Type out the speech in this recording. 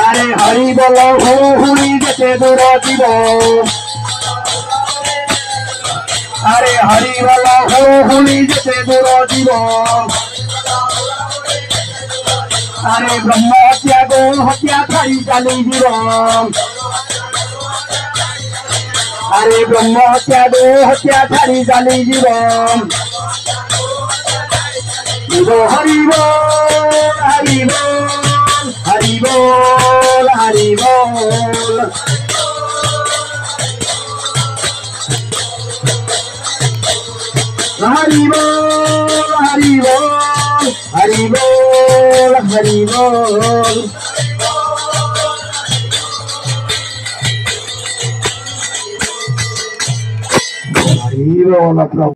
আরে হরি বল হুড়ি যেতে দূর জীবন আরে হরি বল হুড়ি যেতে দূর জীবন আরে ব্রহ্ম হত্যা গো হত্যা ছাড়ি চালি জীবন আরে ব্রহ্ম হত্যা গো হত্যা ছাড়ি চালি জীবন হরি বল হরি বল হরি বল হরি বল হরি বল হরি বল হরি বল হরি বল হরি বল।